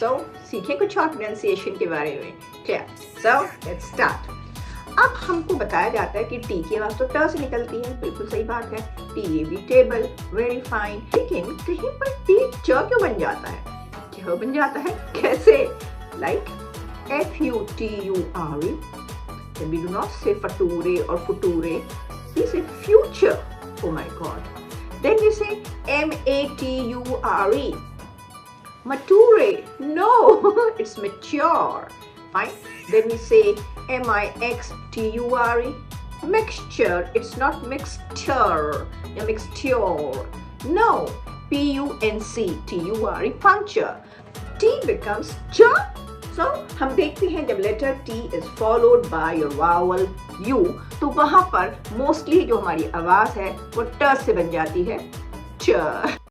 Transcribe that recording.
So सीखें कुछ और प्रोनाउंसिएशन के बारे में. Clear? So let's start. अब हमको बताया जाता है कि टी की आवाज तो ट से निकलती है, बिल्कुल सही बात है. Tea table, very fine. लेकिन कहीं पर टी च क्यों बन जाता है? क्यों बन जाता है? कैसे? Like F-U-T-U-R-E. Then we do not say fature or future. We say future. Oh my God. Then we say M-A-T-U-R-E. Mature. No, it's mature. Fine. Then we say M-I-X-T-U-R-E. Mixture. It's not mixture. Yeah, mixture. No. P-U-N-C-T-U-R-E. Puncture. T becomes ch. So हम देखते हैं जब letter T is followed by your vowel U, तो वहां पर mostly जो हमारी आवाज है वो ट से बन जाती है च.